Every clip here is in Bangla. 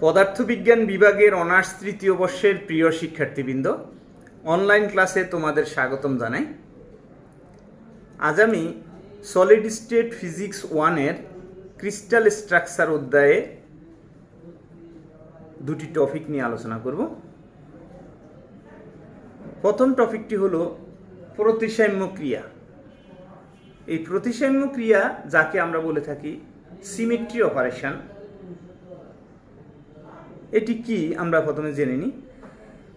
পদার্থবিজ্ঞান বিভাগের অনার্স তৃতীয় বর্ষের প্রিয় শিক্ষার্থীবৃন্দ, অনলাইন ক্লাসে তোমাদের স্বাগতম জানাই। আজ আমি সলিড স্টেট ফিজিক্স 1-এর ক্রিস্টাল স্ট্রাকচার অধ্যায়ে দুটি টপিক নিয়ে আলোচনা করব। প্রথম টপিকটি হলো প্রতিসাম্য ক্রিয়া। এই প্রতিসাম্য ক্রিয়া, যাকে আমরা বলে থাকি সিমেট্রি অপারেশন, এটি কি আমরা প্রথমে জেনে নিই।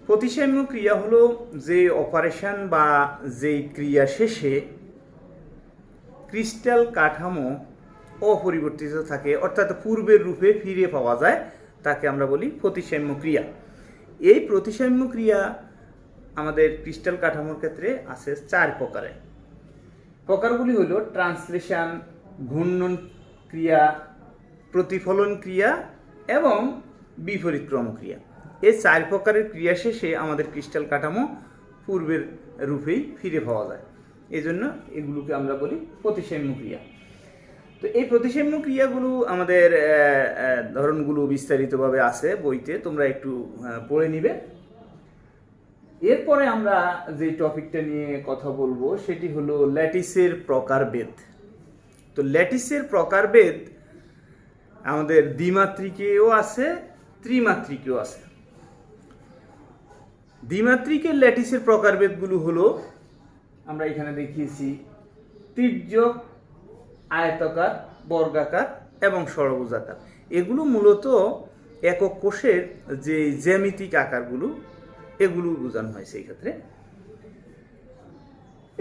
প্রতিসাম্য ক্রিয়া হলো যে অপারেশন বা যেই ক্রিয়া শেষে ক্রিস্টাল কাঠামো অপরিবর্তিত থাকে, অর্থাৎ পূর্বের রূপে ফিরে পাওয়া যায়, তাকে আমরা বলি প্রতিসাম্য ক্রিয়া। এই প্রতিসাম্য ক্রিয়া আমাদের ক্রিস্টাল কাঠামোর ক্ষেত্রে আছে 4 প্রকারের। প্রকারগুলি হল ট্রান্সলেশন, ঘূর্ণন ক্রিয়া, প্রতিফলন ক্রিয়া এবং বিপরীত ক্রম ক্রিয়া। এই 4 প্রকারের ক্রিয়া শেষে আমাদের ক্রিস্টাল কাঠামো পূর্বের রূপেই ফিরে পাওয়া যায়, এই জন্য এগুলোকে আমরা বলি প্রতিসাম্য ক্রিয়া। তো এই প্রতিসাম্য ক্রিয়াগুলো আমাদের ধরনগুলো বিস্তারিতভাবে আছে বইতে, তোমরা একটু পড়ে নিবে। এরপরে আমরা যে টপিকটা নিয়ে কথা বলবো সেটি হলো ল্যাটিসের প্রকারভেদ। তো ল্যাটিসের প্রকারভেদ আমাদের দ্বিমাত্রিকেও আছে, ত্রিমাত্রিকেও আছে। দ্বিমাত্রিকের ল্যাটিসের প্রকারভেদগুলো হলো, আমরা এখানে দেখিয়েছি, তির্যক, আয়তাকার, বর্গাকার এবং ষড়ভুজাকার। এগুলো মূলত একক কোষের যে জ্যামিতিক আকারগুলো, এগুলো বোঝানো হয়েছে এই ক্ষেত্রে।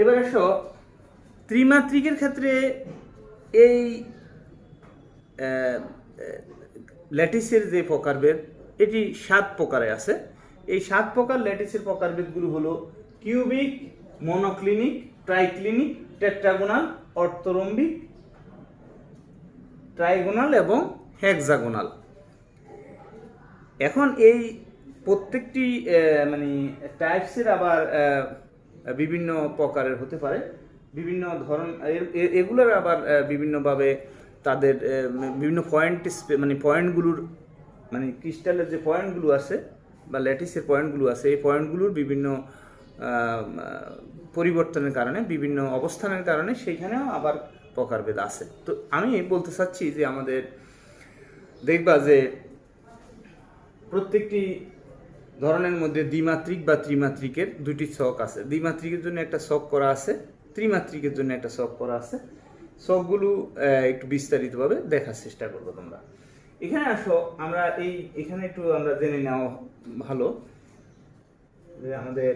এবার আসো ত্রিমাত্রিকের ক্ষেত্রে এই ল্যাটিসের যে প্রকারভেদ, এটি 7 প্রকারে আছে। এই 7 প্রকার ল্যাটিসের প্রকারভেদগুলো হলো কিউবিক, মনোক্লিনিক, ট্রাইক্লিনিক, টেট্রাগোনাল, অর্থরম্বিক, ট্রাইগোনাল এবং হেক্সাগোনাল। এখন এই প্রত্যেকটি টাইপসের আবার বিভিন্ন প্রকারের হতে পারে, বিভিন্ন ধরন, এগুলোর আবার বিভিন্নভাবে তাদের বিভিন্ন পয়েন্টগুলোর ক্রিস্টালের যে পয়েন্টগুলো আছে বা ল্যাটিসের পয়েন্টগুলো আছে, এই পয়েন্টগুলোর বিভিন্ন পরিবর্তনের কারণে, বিভিন্ন অবস্থানের কারণে সেইখানেও আবার প্রকারভেদ আছে। তো আমি বলতে চাচ্ছি যে আমাদের দেখবা যে প্রত্যেকটি ধরনের মধ্যে দ্বিমাত্রিক বা ত্রিমাত্রিকের দুটি ছক আছে। দ্বিমাত্রিকের জন্য একটা ছক করা আছে, ত্রিমাত্রিকের জন্য একটা ছক করা আছে। ছকগুলো একটু বিস্তারিতভাবে দেখার চেষ্টা করবো তোমরা। এখানে আসো, আমরা এখানে একটু আমরা জেনে নেওয়া ভালো যে আমাদের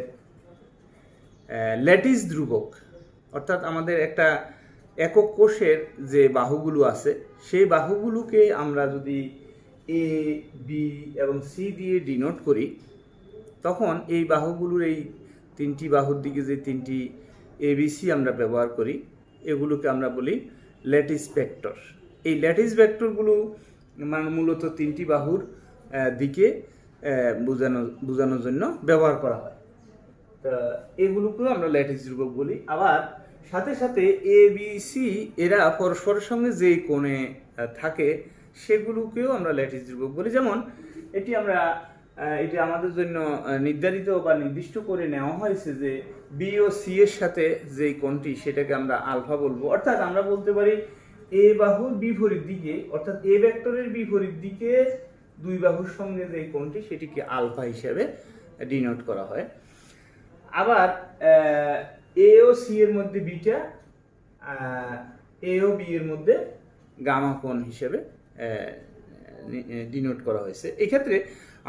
ল্যাটিস ধ্রুবক, অর্থাৎ আমাদের একটা একক কোষের যে বাহুগুলো আছে, সেই বাহুগুলোকে আমরা যদি এ, বি এবং সি দিয়ে ডিনোট করি, তখন এই বাহুগুলোর এই 3টি বাহুর দিকে যে 3টি এবিসি আমরা ব্যবহার করি, এগুলোকে আমরা বলি ল্যাটিস ভেক্টর। এই ল্যাটিস ভেক্টরগুলো মূলত 3টি বাহুর দিকে বোঝানোর জন্য ব্যবহার করা হয়। তা এগুলোকেও আমরা ল্যাটিস ধ্রুবক বলি। আবার সাথে সাথে এ, বি, সি এরা পরস্পরের সঙ্গে যে কোণে থাকে, সেগুলোকেও আমরা ল্যাটিস ধ্রুবক বলি। যেমন এটি আমাদের জন্য নির্ধারিত বা নির্দিষ্ট করে নেওয়া হয়েছে যে বি ও সি এর সাথে যে কোণটি, সেটাকে আমরা আলফা বলবো। অর্থাৎ আমরা বলতে পারি এ বাহুর বিপরীত দিকে, অর্থাৎ এ ভেক্টরের বিপরীত দিকে 2 বাহুর সঙ্গে যে কোণটি, সেটিকে আলফা হিসেবে ডিনোট করা হয়। আবার এ ও সি এর মধ্যে বিটা, এ ও বি এর মধ্যে গামা কোণ হিসেবে ডিনোট করা হয়েছে। এক্ষেত্রে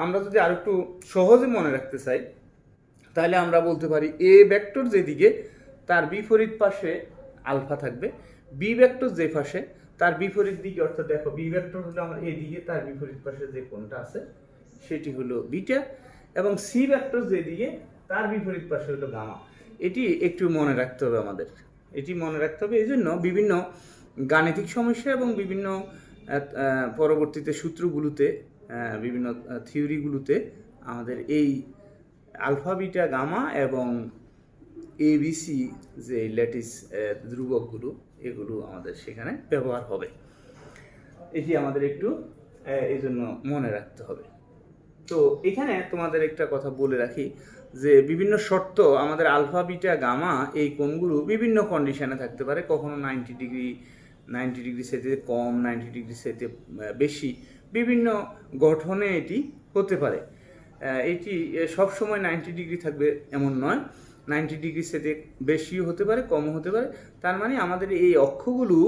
আমরা যদি আর একটু সহজে মনে রাখতে চাই, তাহলে আমরা বলতে পারি এ ভেক্টর যেদিকে, তার বিপরীত পাশে আলফা থাকবে। বি ভেক্টর যে পাশে, তার বিপরীত দিকে, অর্থাৎ দেখো বি ভেক্টর হলো আমার এদিকে, তার বিপরীত পাশে যে কোণটা আছে সেটি হলো বিটা, এবং সি ভেক্টর যেদিকে, তার বিপরীত পাশে হলো গামা। এটি একটু মনে রাখতে হবে আমাদের, এটি মনে রাখতে হবে। এই জন্য বিভিন্ন গাণিতিক সমস্যা এবং বিভিন্ন পরবর্তীতে সূত্রগুলোতে, বিভিন্ন থিওরিগুলোতে আমাদের এই আলফা, বিটা, গামা এবং এবিসি যে ল্যাটিস ধ্রুবকগুলো, এগুলো আমাদের সেখানে ব্যবহার হবে। এটি আমাদের একটু এই জন্য মনে রাখতে হবে। তো এখানে তোমাদের একটা কথা বলে রাখি যে বিভিন্ন শর্ত আমাদের আলফা বিটা গামা এই কোণগুলো বিভিন্ন কন্ডিশনে থাকতে পারে, কখনো 90 ডিগ্রি সেতে কম, 90 ডিগ্রি সেতে বেশি, বিভিন্ন গঠনে এটি হতে পারে। এটি সবসময় 90 ডিগ্রি থাকবে এমন নয়, 90 ডিগ্রি সেতে বেশিও হতে পারে, কমও হতে পারে। তার মানে আমাদের এই অক্ষগুলো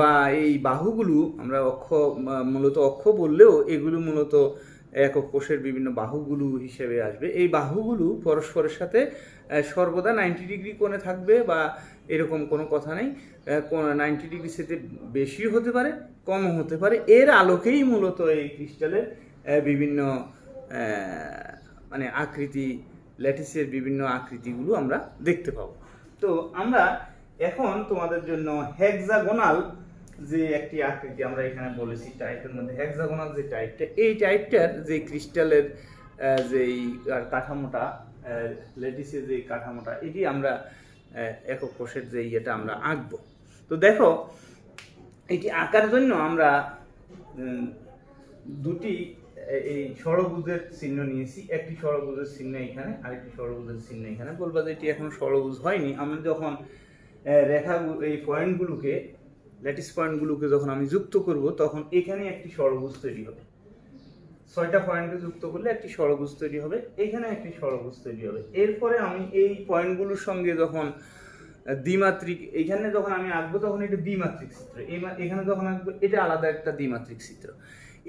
বা এই বাহুগুলো, আমরা মূলত অক্ষ বললেও এগুলো মূলত একক কোষের বিভিন্ন বাহুগুলো হিসেবে আসবে। এই বাহুগুলো পরস্পরের সাথে সর্বদা 90 ডিগ্রি কোণে থাকবে বা এরকম কোনো কথা নেই। 90 ডিগ্রি সেতে বেশিও হতে পারে, কমও হতে পারে। এর আলোকেই মূলত এই ক্রিস্টালের বিভিন্ন মানে আকৃতি, ল্যাটিসের বিভিন্ন আকৃতিগুলো আমরা দেখতে পাবো। তো আমরা এখন তোমাদের জন্য হেক্সাগোনাল যে একটি আকৃতি আমরা এখানে বলেছি টাইপের মধ্যে, হেক্সাগোনাল যে টাইপটা, এই টাইপটার যে ক্রিস্টালের যেই কাঠামোটা, ল্যাটিসের যে কাঠামোটা, এটি আমরা একক কোষের যে ইয়েটা আমরা আঁকবো। তো দেখো, এটি আঁকার জন্য আমরা দুটি এই ষড়ভুজের চিহ্ন নিয়েছি। একটি ষড়ভুজের চিহ্ন এখানে, আরেকটি ষড়ভুজের চিহ্ন এখানে। বলবা যে এটি এখন ষড়ভুজ হয়নি। আমি যখন রেখা এই পয়েন্টগুলোকে, ল্যাটিস পয়েন্টগুলোকে যখন আমি যুক্ত করব, তখন এখানে একটি ষড়ভুজ তৈরি হবে। 6টা পয়েন্টকে যুক্ত করলে একটি ষড়ভুজ তৈরি হবে, এখানে একটি ষড়ভুজ তৈরি হবে। এরপরে আমি এই পয়েন্টগুলোর সঙ্গে যখন দ্বিমাত্রিক, এইখানে যখন আমি আঁকবো তখন এটা দ্বিমাত্রিক চিত্র, এখানে যখন আঁকবো এটা আলাদা একটা দ্বিমাত্রিক চিত্র।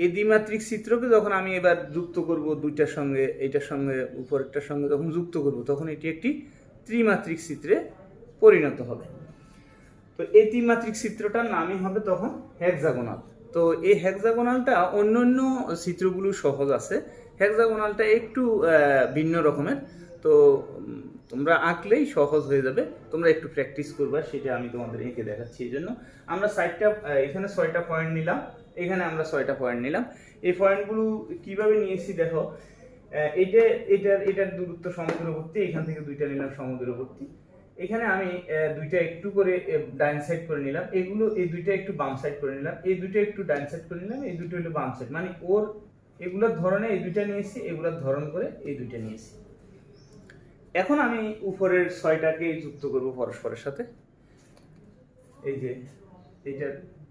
এই দ্বিমাত্রিক চিত্রকে যখন আমি এবার যুক্ত করব দুইটার সঙ্গে, এইটার সঙ্গে উপরেরটার সঙ্গে যখন যুক্ত করব, তখন এটি একটি ত্রিমাত্রিক চিত্রে পরিণত হবে। তো এই ত্রিমাত্রিক চিত্রটার নামই হবে তখন হেক্সাগোনাল। তো এই হেক্সাগোনালটা অন্যান্য চিত্রগুলো সহজ আছে, হেক্সাগোনালটা একটু ভিন্ন রকমের। তো তোমরা আঁকলেই সহজ হয়ে যাবে, তোমরা একটু প্র্যাকটিস করবা, সেটা আমি তোমাদের এঁকে দেখাচ্ছি। এই জন্য আমরা এখানে 6টা পয়েন্ট নিলাম, এখানে আমরা 6টা পয়েন্ট নিলাম। এই পয়েন্টগুলো কিভাবে নিয়েছি দেখো, এটার দূরত্ব সমদূরবর্তী, এখান থেকে দুইটা নিলাম সমদূরবর্তী। এখানে আমি দুইটা একটু করে ডাইন সাইড করে নিলাম, এই দুইটা একটু বাম সাইড করে নিলাম, এই দুইটা একটু ডাইন সাইড করে নিলাম, এই দুটো হলো বাম সাইড। মানে এগুলোর ধরনে এই দুইটা নিয়েছি, এগুলোর ধরন করে এই দুইটা নিয়েছি। এখন আমি উপরের 6টাকে যুক্ত করব পরস্পরের সাথে। এই যে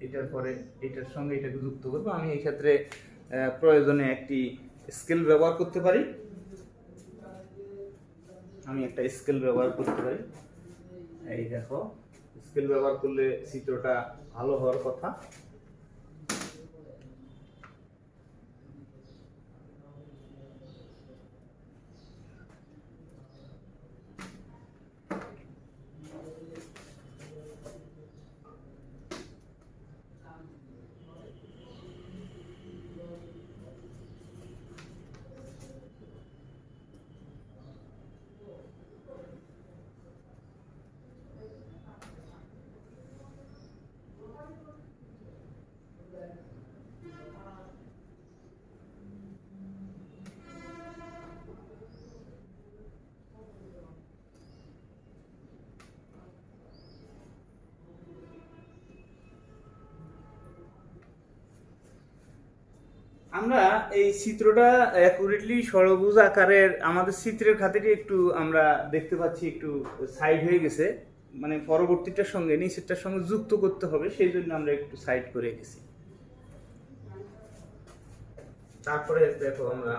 এটার পরে এটার সঙ্গে এটাকে যুক্ত করব। আমি এই ক্ষেত্রে প্রয়োজনে একটি স্কেল ব্যবহার করতে পারি, এই দেখো, স্কেল ব্যবহার করলে চিত্রটা ভালো হওয়ার কথা। আমরা এই চিত্রটা অ্যাকুরেটলি ষড়ভুজ আকারের, আমাদের চিত্রের খাতিরে একটু আমরা দেখতে পাচ্ছি একটু সাইড হয়ে গেছে, মানে পরবর্তীটার সঙ্গে নিচেরটার সঙ্গে যুক্ত করতে হবে, সেই জন্য আমরা একটু সাইড করে গেছি। তারপরে দেখো, আমরা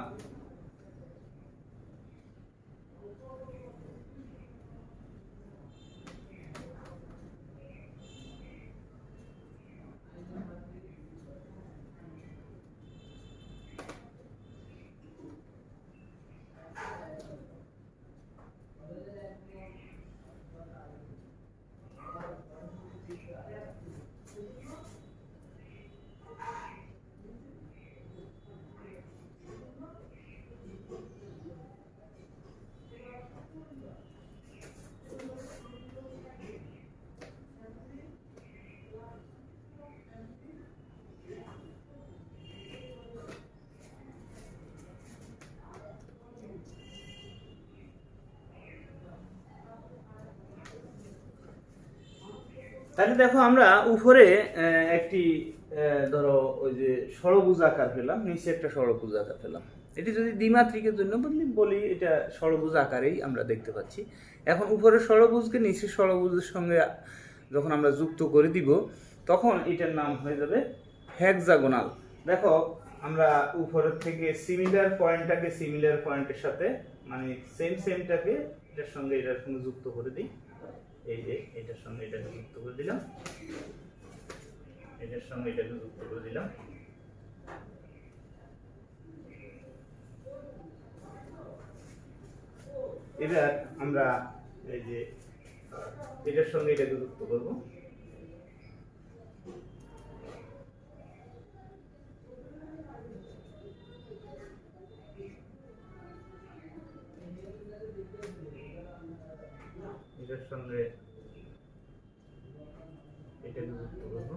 তাহলে দেখো আমরা উপরে একটি ধরো ওই যে ষড়ভুজ আকার পেলাম, নিচে একটা ষড়ভুজ আকার পেলাম। এটি যদি দ্বিমাত্রিকের জন্য বলি এটা ষড়ভুজ আকারেই আমরা দেখতে পাচ্ছি। এখন উপরের ষড়ভুজকে নিচের ষড়ভুজের সঙ্গে যখন আমরা যুক্ত করে দিব তখন এটার নাম হয়ে যাবে হেক্সাগোনাল। দেখো আমরা উপরের থেকে সিমিলার পয়েন্টটাকে সিমিলার পয়েন্টের সাথে মানে সেমটাকে এটার সঙ্গে এটার সঙ্গে যুক্ত করে দিই। এই যে এটার সঙ্গে এটাকে যুক্ত করে দিলাম, এটার সঙ্গে এটাকে যুক্ত করে দিলাম। এবার আমরা এই যে এটার সঙ্গে এটাকে যুক্ত করব। এটার সঙ্গে এটাকে যুক্ত করব।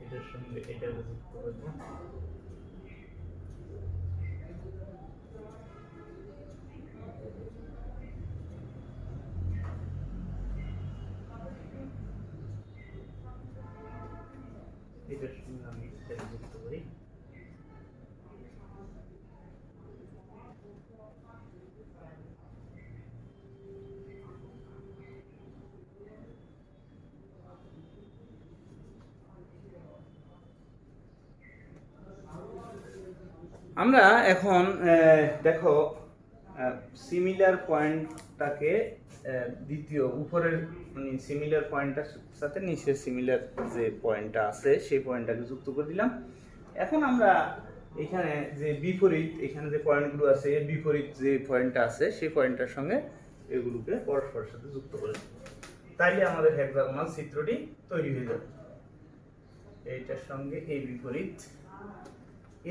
এটার সঙ্গে এটাকে যুক্ত করব। এটার সঙ্গে আমি এটাকে যুক্ত করি। আমরা এখন দেখো সিমিলার পয়েন্টটাকে দ্বিতীয় উপরের মানে সিমিলার পয়েন্টটার সাথে নিচের সিমিলার যে পয়েন্টটা আছে সেই পয়েন্টটাকে যুক্ত করে দিলাম। এখন আমরা এখানে যে বিপরীত এখানে যে পয়েন্টগুলো আছে এর বিপরীত যে পয়েন্টটা আছে সেই পয়েন্টটার সঙ্গে এগুলোকে পরস্পরের সাথে যুক্ত করে দেব। তাইলে আমাদের হেক্সাগোনাল চিত্রটি তৈরি হয়ে যাবে। এইটার সঙ্গে এই বিপরীত,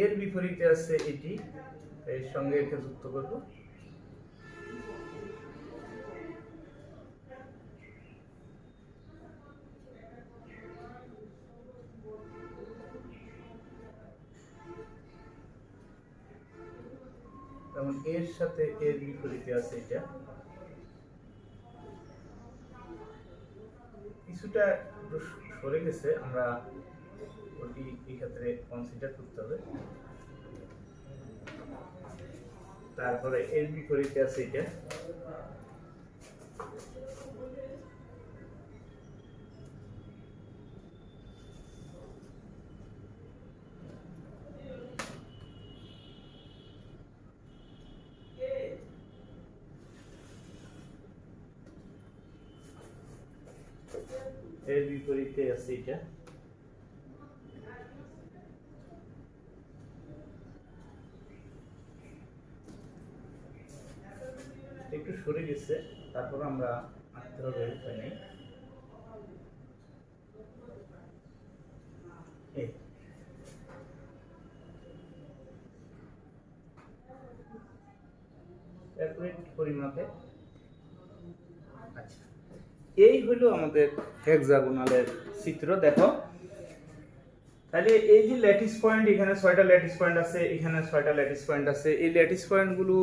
এর বিপরীতে আছে এটি, এর সঙ্গে একে যুক্ত করব। যেমন এর সাথে এর বিপরীতে আছে এটা। কিছুটা সরে গেছে, আমরা ওটি এই ক্ষেত্রে কনসিডার করতে হবে। তারপরে এর বিপরীতে আছে এটা। এর বিপরীতে আছে এটা। একটু সরে গেছে, তারপর আমরা আঁকতে হবে এখানে। পরিমাপে আচ্ছা, এই হলো আমাদের হেক্সাগোনালের চিত্র। দেখো তাহলে এই যে ল্যাটিস পয়েন্ট, এখানে 6টা ল্যাটিস পয়েন্ট আছে, এখানে 6টা ল্যাটিস পয়েন্ট আছে। এই ল্যাটিস পয়েন্টগুলো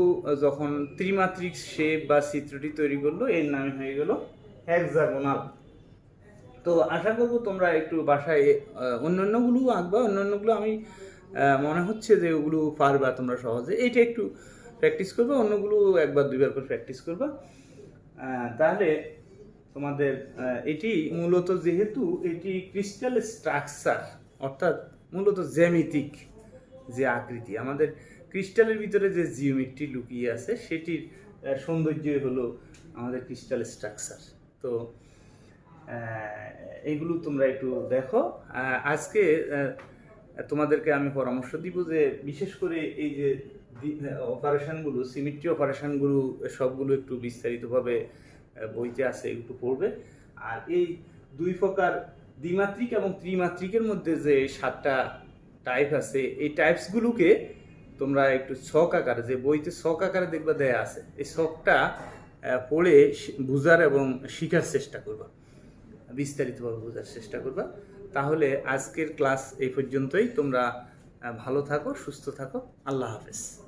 যখন ত্রিমাত্রিক শেপ বা চিত্রটি তৈরি করলো এর নাম হয়ে গেল হেক্সাগোনাল। তো আশা করব তোমরা একটু বাসায় অন্যান্যগুলো আঁকবা। অন্যান্যগুলো আমি মনে হচ্ছে যে ওগুলো পারবা তোমরা সহজে। এইটা একটু প্র্যাকটিস করবে, অন্যগুলো একবার দুইবার করে প্র্যাকটিস করবা। তাহলে তোমাদের এটি মূলত যেহেতু এটি ক্রিস্টাল স্ট্রাকচার অর্থাৎ মূলত জ্যামিতিক যে আকৃতি, আমাদের ক্রিস্টালের ভিতরে যে জিওমেট্রি লুকিয়ে আছে সেটির সৌন্দর্যই হলো আমাদের ক্রিস্টাল স্ট্রাকচার। তো এইগুলো তোমরা একটু দেখো। আজকে তোমাদেরকে আমি পরামর্শ দিব যে বিশেষ করে এই যে অপারেশনগুলো, সিমেট্রি অপারেশনগুলো সবগুলো একটু বিস্তারিতভাবে বইতে আছে, একটু পড়বে। আর এই দুই প্রকার দ্বিমাত্রিক এবং ত্রিমাত্রিকের মধ্যে যে 7টা টাইপ আছে এই টাইপসগুলোকে তোমরা একটু ছক আকারে, যে বইতে ছক আকারে দেখবা দেয়া আছে, এই ছকটা পড়ে বোঝার এবং শেখার চেষ্টা করবা, বিস্তারিতভাবে বোঝার চেষ্টা করবা। তাহলে আজকের ক্লাস এই পর্যন্তই। তোমরা ভালো থাকো, সুস্থ থাকো। আল্লাহ হাফেজ।